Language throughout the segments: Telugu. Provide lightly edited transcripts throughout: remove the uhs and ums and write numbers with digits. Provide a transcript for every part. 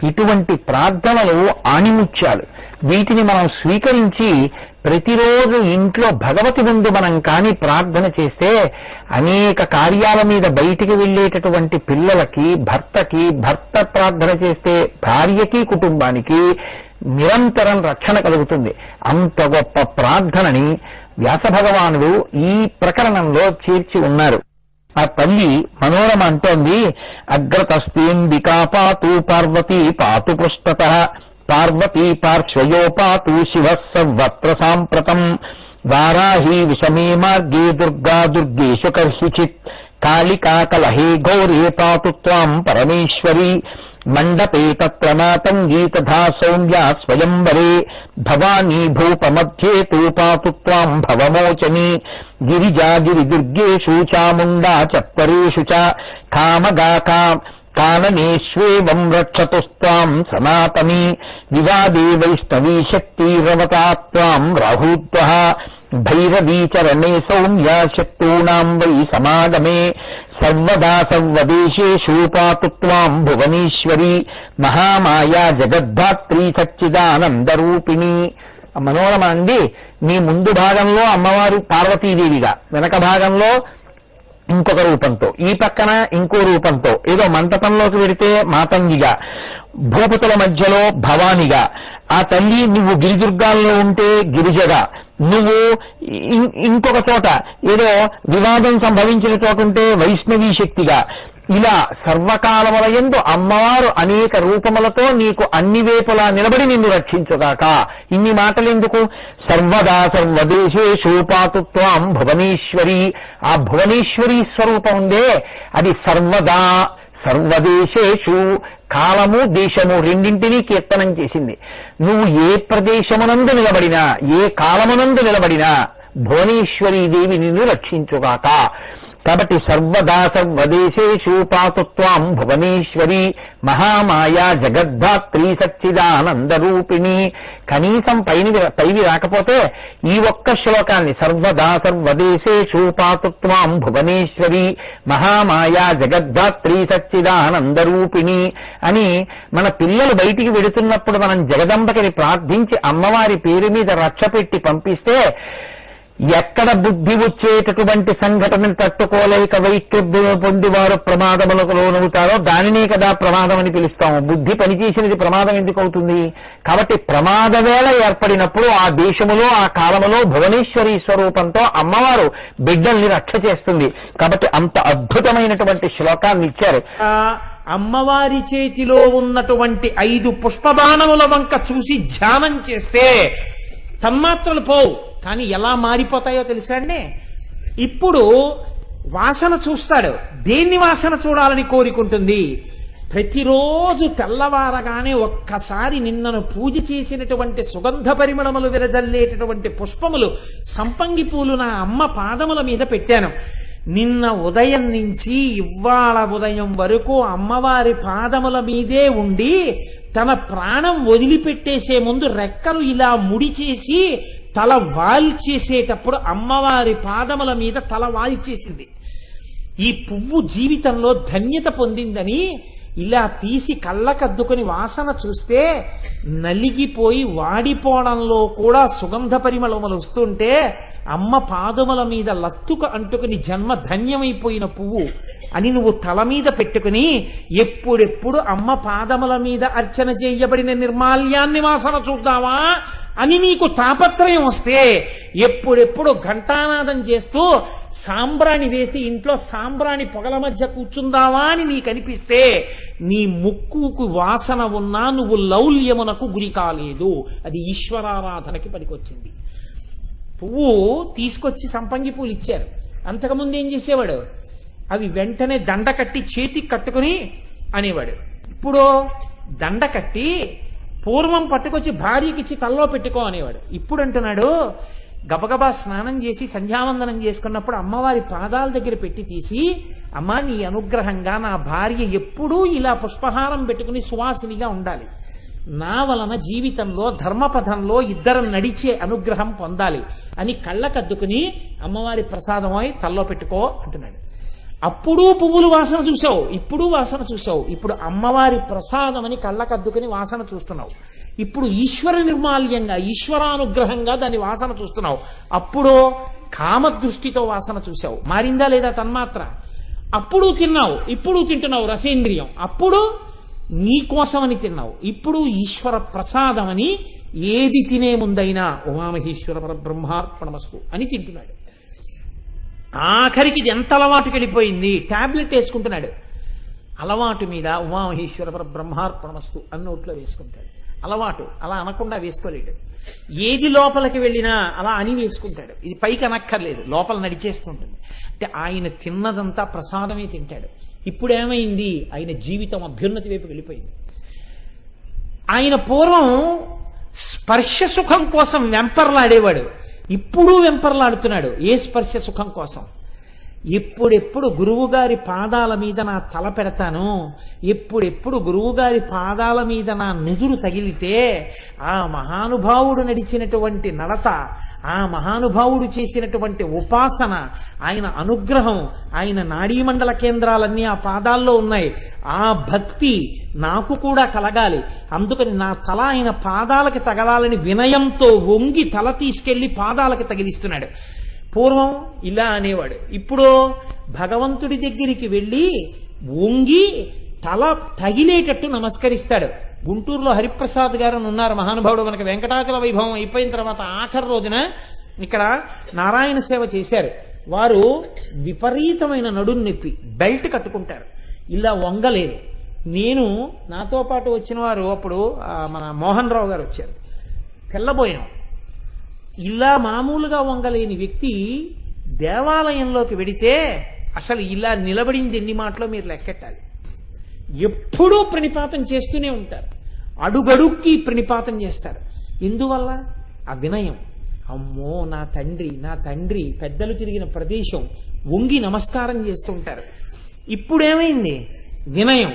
ఇటువంటి ప్రార్థనలు ఆణిముత్యాలు. వీటిని మనం స్వీకరించి ప్రతిరోజు ఇంట్లో భగవతి ముందు మనం కాని ప్రార్థన చేస్తే అనేక కార్యాల మీద బయటికి వెళ్ళేటటువంటి పిల్లలకి, భర్తకి, భర్త ప్రార్థన చేస్తే భార్యకి, కుటుంబానికి నిరంతరం రక్షణ కలుగుతుంది. అంత గొప్ప ప్రార్థనని వ్యాస భగవానుడు ఈ ప్రకరణంలో చేర్చి ఉన్నారు. ఆ తల్లి మనోరమ అంటోంది, అగ్రతస్తేంబికా పాతు పార్వతీ పాతు పృష్ఠతః పార్వతీ పార్శ్వయో పాతు శివః సర్వత్ర సాంప్రతం వారాహి విషమే మార్గే దుర్గా దుర్గేషు కర్హిచిత్ కాళికా కలహే గౌరే పాతు త్వాం పరమేశ్వరీ మండపే తత్ర మాతంగీ తథా సౌమ్యా స్వయంవరే భవానీ భూపమధ్యే తు పాతు త్వాం భవమోచనీ గిరిజా గిరిదుర్గేషు చాముండా చత్వరేషు చ కామగా కాననేష్వేవం రక్షతుస్త్వాం సనాతనీ వివాదే వైష్ణవీ శక్తిరవతా త్వాం రాహూత్వః భైరవీ చరణే సౌమ్యా శక్తూనాం వై సమాగమే సర్వదా సర్వదేశేషు పాతు త్వాం భువనేశ్వరీ మహామాయా జగద్ధాత్రీ సచ్చిదానందరూపిణి. మనోరమ అండి, నీ ముందు భాగంలో అమ్మవారు పార్వతీదేవిగా, వెనక భాగంలో ఇంకొక రూపంతో, ఈ పక్కన ఇంకో రూపంతో, ఏదో మంటపంలోకి వెడితే మాతంగిగా, భూపతుల మధ్యలో భవానిగా, ఆ తల్లి నువ్వు గిరిదుర్గాల్లో ఉంటే గిరిజగా, నువ్వు ఇంకొక చోట ఏదో వివాదం సంభవించిన చోట ఉంటే వైష్ణవీ శక్తిగా, ఇలా సర్వకాలములయందు అమ్మవారు అనేక రూపములతో నీకు అన్ని వేపులా నిలబడి నిన్ను రక్షించుగాక. ఇన్ని మాటలెందుకు? సర్వదా సర్వదేశేషు పాతు త్వాం భువనేశ్వరి. ఆ భువనేశ్వరీ స్వరూపం ఉందే, అది సర్వదా సర్వదేశేషు, కాలము దేశము రెండింటినీ కీర్తనం చేసింది. నువ్వు ఏ ప్రదేశమునందు నిలబడినా, ఏ కాలమునందు నిలబడినా భువనేశ్వరీదేవి నిన్ను రక్షించుగాక. కాబట్టి సర్వదా సర్వదేశేషు పాతు త్వాం భువనేశ్వరి మహామాయా జగద్ధాత్రీ సచ్చిదానందరూపిణి. కనీసం పైవి రాకపోతే ఈ ఒక్క శ్లోకాన్ని సర్వదా సర్వదేశేషు పాతు త్వాం భువనేశ్వరి మహామాయా జగద్ధాత్రీ సచ్చిదానందరూపిణి అని మన పిల్లలు బయటికి వెడుతున్నప్పుడు మనం జగదంబకిని ప్రార్థించి అమ్మవారి పేరు మీద రక్ష పెట్టి పంపిస్తే ఎక్కడ బుద్ధి వచ్చేటటువంటి సంఘటనను తట్టుకోలేక వైక్షుభ్యం పొందివారు ప్రమాదములకు లోనవుతారో దానినే కదా ప్రమాదం అని పిలుస్తాము. బుద్ధి పనిచేసినది ప్రమాదం ఎందుకు అవుతుంది? కాబట్టి ప్రమాద వేళ ఏర్పడినప్పుడు ఆ దేశములో, ఆ కాలములో భువనేశ్వరీ స్వరూపంతో అమ్మవారు బిడ్డల్ని రక్ష చేస్తుంది. కాబట్టి అంత అద్భుతమైనటువంటి శ్లోకాన్ని ఇచ్చారు. అమ్మవారి చేతిలో ఉన్నటువంటి 5 పుష్పబాణముల వంక చూసి ధ్యానం చేస్తే తన్మాత్రలు పోవు, కానీ ఎలా మారిపోతాయో తెలుసా అండి? ఇప్పుడు వాసన చూస్తాడు, దేన్ని వాసన చూడాలని కోరుకుంటుంది? ప్రతిరోజు తెల్లవారగానే ఒక్కసారి నిన్నను పూజ చేసినటువంటి సుగంధ పరిమళములు విరజల్లేటటువంటి పుష్పములు, సంపంగి పూలు నా అమ్మ పాదముల మీద పెట్టాను. నిన్న ఉదయం నుంచి ఇవాళ ఉదయం వరకు అమ్మవారి పాదముల మీదే ఉండి తన ప్రాణం వదిలిపెట్టేసే ముందు రెక్కలు ఇలా ముడిచేసి తల వాల్చేసేటప్పుడు అమ్మవారి పాదముల మీద తల వాల్చేసింది. ఈ పువ్వు జీవితంలో ధన్యత పొందిందని ఇలా తీసి కళ్ళకద్దుకొని వాసన చూస్తే నలిగిపోయి వాడిపోవడంలో కూడా సుగంధ పరిమళములు వస్తుంటే అమ్మ పాదముల మీద లత్తుక అంటుకుని జన్మ ధన్యమైపోయిన పువ్వు అని నువ్వు తల మీద పెట్టుకుని ఎప్పుడెప్పుడు అమ్మ పాదముల మీద అర్చన చేయబడిన నిర్మాల్యాన్ని వాసన చూద్దావా అని నీకు తాపత్రయం వస్తే ఎప్పుడెప్పుడు ఘంటానాదం చేస్తూ సాంబ్రాణి వేసి ఇంట్లో సాంబ్రాణి పొగల మధ్య కూర్చుందావా అని నీకు అనిపిస్తే నీ ముక్కుకు వాసన ఉన్నా నువ్వు లౌల్యమునకు గురి కాలేదు. అది ఈశ్వరారాధనకి పనికొచ్చింది. పువ్వు తీసుకొచ్చి సంపంగి పూలు ఇచ్చారు. అంతకుముందు ఏం చేసేవాడు? అవి వెంటనే దండ కట్టి చేతికి కట్టుకుని అనేవాడు. ఇప్పుడు దండ కట్టి పూర్వం పట్టుకొచ్చి భార్యకిచ్చి తల్లో పెట్టుకో అనేవాడు. ఇప్పుడు అంటున్నాడు గబగబా స్నానం చేసి సంధ్యావందనం చేసుకున్నప్పుడు అమ్మవారి పాదాల దగ్గర పెట్టి తీసి, అమ్మా నీ అనుగ్రహంగా నా భార్య ఎప్పుడూ ఇలా పుష్పహారం పెట్టుకుని సువాసినిగా ఉండాలి, నా వలన జీవితంలో ధర్మపథంలో ఇద్దరం నడిచే అనుగ్రహం పొందాలి అని కళ్ళకద్దుకుని అమ్మవారి ప్రసాదమై తల్లో పెట్టుకో అంటున్నాడు. అప్పుడు పువ్వులు వాసన చూసావు, ఇప్పుడు వాసన చూసావు. ఇప్పుడు అమ్మవారి ప్రసాదం అని కళ్ళకద్దుకుని వాసన చూస్తున్నావు. ఇప్పుడు ఈశ్వర నిర్మాల్యంగా, ఈశ్వరానుగ్రహంగా దాని వాసన చూస్తున్నావు. అప్పుడు కామదృష్టితో వాసన చూసావు. మారిందా లేదా తన్మాత్ర? అప్పుడు తిన్నావు, ఇప్పుడు తింటున్నావు రసేంద్రియం. అప్పుడు నీ కోసమని తిన్నావు, ఇప్పుడు ఈశ్వర ప్రసాదమని ఏది తినే ముందైనా ఉమామహేశ్వర పరబ్రహ్మార్పణమస్తు అని తింటున్నాడు. ఆఖరికి ఇది ఎంత అలవాటుకి వెళ్ళిపోయింది, టాబ్లెట్ వేసుకుంటున్నాడు. అలవాటు మీద ఉమామహేశ్వర పరబ్రహ్మార్పణమస్తు అని నోట్లో వేసుకుంటాడు. అలవాటు, అలా అనకుండా వేసుకోలేడు. ఏది లోపలికి వెళ్ళినా అలా అని వేసుకుంటాడు. ఇది పైకి అనక్కర్లేదు, లోపల నడిచేసుకుంటుంది. అంటే ఆయన తిన్నదంతా ప్రసాదమే తింటాడు. ఇప్పుడు ఏమైంది, ఆయన జీవితం అభ్యున్నతి వైపు వెళ్ళిపోయింది. ఆయన పూర్వం స్పర్శ సుఖం కోసం వెంపర్లాడేవాడు, ఇప్పుడు వెంపర్లాడుతున్నాడు ఏ స్పర్శ సుఖం కోసం. ఎప్పుడెప్పుడు గురువుగారి పాదాల మీద నా తల పెడతాను, ఎప్పుడెప్పుడు గురువుగారి పాదాల మీద నా నుదురు తగిలితే ఆ మహానుభావుడు నడిచినటువంటి నడత, ఆ మహానుభావుడు చేసినటువంటి ఉపాసన, ఆయన అనుగ్రహం, ఆయన నాడీమండల కేంద్రాలన్నీ ఆ పాదాల్లో ఉన్నాయి. ఆ భక్తి నాకు కూడా కలగాలి, అందుకని నా తల ఆయన పాదాలకి తగలాలని వినయంతో వంగి తల తీసుకెళ్లి పాదాలకి తగిలిస్తున్నాడు. పూర్వం ఇలా అనేవాడు, ఇప్పుడు భగవంతుడి దగ్గరికి వెళ్ళి వంగి తల తగిలేటట్టు నమస్కరిస్తాడు. గుంటూరులో హరిప్రసాద్ గారు ఉన్నారు మహానుభావుడు. మనకి వెంకటాచల వైభవం అయిపోయిన తర్వాత ఆఖరి రోజున ఇక్కడ నారాయణ సేవ చేశారు. వారు విపరీతమైన నడుము నొప్పి, బెల్ట్ కట్టుకుంటారు, ఇలా వంగలేరు. నాతో పాటు వచ్చిన వారు అప్పుడు మన మోహన్ రావు గారు వచ్చారు. తెల్లబోయాం. ఇలా మామూలుగా వంగలేని వ్యక్తి దేవాలయంలోకి వెడితే అసలు ఇలా నిలబడింది ఎన్ని మాటలో మీరు లెక్కెట్టాలి. ఎప్పుడూ ప్రణిపాతం చేస్తూనే ఉంటారు, అడుగడుక్కి ప్రణిపాతం చేస్తారు. ఎందువల్ల? ఆ వినయం. అమ్మో నా తండ్రి, నా తండ్రి, పెద్దలు తిరిగిన ప్రదేశం, వంగి నమస్కారం చేస్తుంటారు. ఇప్పుడేమైంది? వినయం,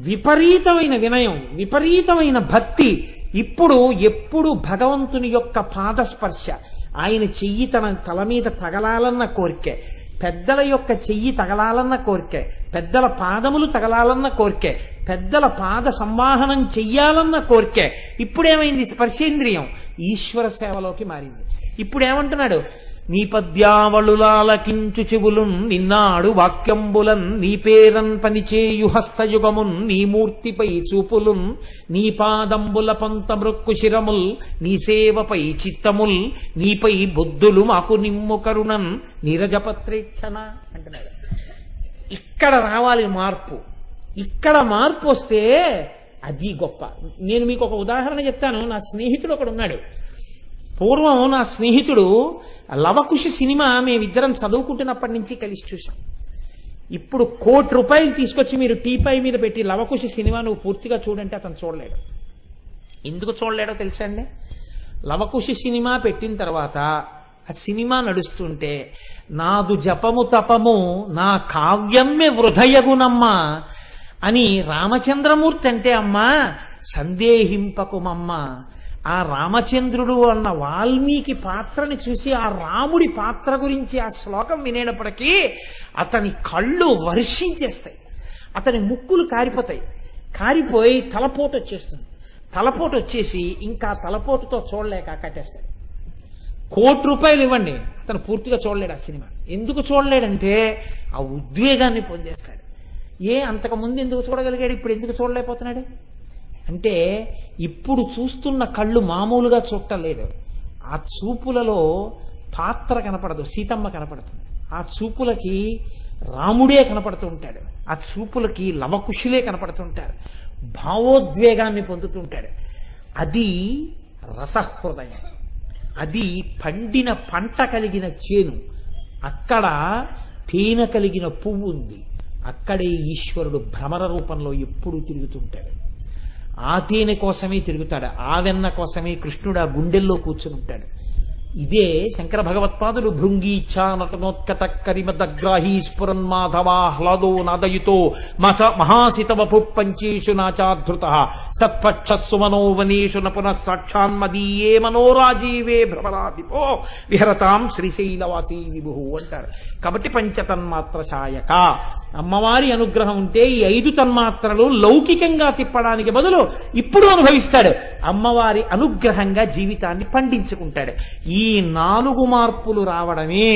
విపరీతమైన వినయం, విపరీతమైన భక్తి. ఇప్పుడు ఎప్పుడు భగవంతుని యొక్క పాదస్పర్శ, ఆయన చెయ్యి తన తల మీద తగలాలన్న కోరికే, పెద్దల యొక్క చెయ్యి తగలాలన్న కోరికే, పెద్దల పాదములు తగలాలన్న కోరికే, పెద్దల పాద సంవాహనం చెయ్యాలన్న కోరికే. ఇప్పుడేమైంది? స్పర్శేంద్రియం ఈశ్వర సేవలోకి మారింది. ఇప్పుడేమంటున్నాడు? నీ పద్యావళులాలకించు చెవులున్ నిన్నాడు వాక్యంబులన్ నీ పేరన్ పనిచేయు హస్తయుగమున్ నీ మూర్తిపై చూపులున్ నీ పాదంబుల పంత మృక్కు శిరముల్ నీ సేవపై చిత్తముల్ నీపై బుద్ధులు మాకు నిమ్ము కరుణన్ నీరజపత్రేక్షణ అంటున్నాడు. ఇక్కడ రావాలి మార్పు. ఇక్కడ మార్పు వస్తే అది గొప్ప. నేను మీకు ఒక ఉదాహరణ చెప్తాను. నా స్నేహితుడు ఒకడు ఉన్నాడు. పూర్వం నా స్నేహితుడు లవకుశ సినిమా మేమిద్దరం చదువుకుంటున్నప్పటి నుంచి కలిసి చూశాం. ఇప్పుడు ₹1 కోటి తీసుకొచ్చి మీరు టీపై మీద పెట్టి లవకుశ సినిమా నువ్వు పూర్తిగా చూడంటే అతను చూడలేడు. ఎందుకు చూడలేడో తెలుసా అండి? లవకుశ సినిమా పెట్టిన తర్వాత ఆ సినిమా నడుస్తుంటే నాదు జపము తపము నా కావ్యమ్మె వృధయగునమ్మా అని రామచంద్రమూర్తి అంటే అమ్మా సందేహింపకుమమ్మ. ఆ రామచంద్రుడు అన్న వాల్మీకి పాత్రని చూసి ఆ రాముడి పాత్ర గురించి ఆ శ్లోకం వినేటప్పటికీ అతని కళ్ళు వర్షించేస్తాయి, అతని ముక్కులు కారిపోతాయి, కారిపోయి తలపోటు వచ్చేస్తుంది. తలపోటు వచ్చేసి ఇంకా తలపోటుతో చూడలేక కట్టేస్తాడు. ₹1 కోటి ఇవ్వండి, అతను పూర్తిగా చూడలేడు ఆ సినిమా. ఎందుకు చూడలేడంటే ఆ ఉద్వేగాన్ని పొందేస్తాడు. అంతకుముందు ఎందుకు చూడగలిగాడు, ఇప్పుడు ఎందుకు చూడలేకపోతున్నాడు అంటే ఇప్పుడు చూస్తున్న కళ్ళు మామూలుగా చూడలేదు. ఆ చూపులలో పాత్ర కనపడదు, సీతమ్మ కనపడుతుంది. ఆ చూపులకి రాముడే కనపడుతూ ఉంటాడు, ఆ చూపులకి లవకుశులే కనపడుతుంటారు, భావోద్వేగాన్ని పొందుతుంటాడు. అది రసహృదయం, అది పండిన పంట కలిగిన చేను. అక్కడ తేనె కలిగిన పువ్వు ఉంది, అక్కడే ఈశ్వరుడు భ్రమర రూపంలో ఎప్పుడూ తిరుగుతుంటాడు. ఆ తేనె కోసమే తిరుగుతాడు, ఆ వెన్న కోసమే కృష్ణుడు ఆ గుండెల్లో కూర్చుని ఉంటాడు. ఇదే శంకర భగవత్పాదులు భృంగీచ్ఛా నటనోత్కట కరిమదగ్రాహీ స్ఫురన్మాధవాహ్లాదో నాదయుతో మహాసితవపు పంచేషు నాచాధృత సత్పక్షస్సు మనోవనేషు నపునః సాక్షాన్మదీయే మనోరాజీవే భ్రమరాధిపో విహరతాం శ్రీశైలవాసీ విభు అంటారు. కాబట్టి పంచతన్మాత్ర శాయక అమ్మవారి అనుగ్రహం ఉంటే ఈ 5 తన్మాత్రలు లౌకికంగా తిప్పడానికి బదులు ఇప్పుడు అనుభవిస్తాడు. అమ్మవారి అనుగ్రహంగా జీవితాన్ని పండించుకుంటాడు. ఈ 4 మార్పులు రావడమే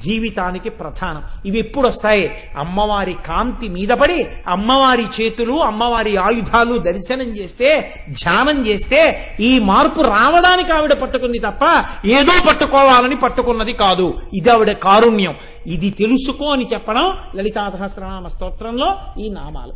జీవితానికి ప్రధానం. ఇవి ఎప్పుడు వస్తాయి? అమ్మవారి కాంతి మీద పడి అమ్మవారి చేతులు అమ్మవారి ఆయుధాలు దర్శనం చేస్తే ధ్యానం చేస్తే ఈ మార్పు రావడానికి ఆవిడ పట్టుకుంది తప్ప ఏదో పట్టుకోవాలని పట్టుకున్నది కాదు. ఇది ఆవిడ కారుణ్యం. ఇది తెలుసుకో అని చెప్పడం లలితా సహస్రనామ స్తోత్రంలో ఈ నామాలు.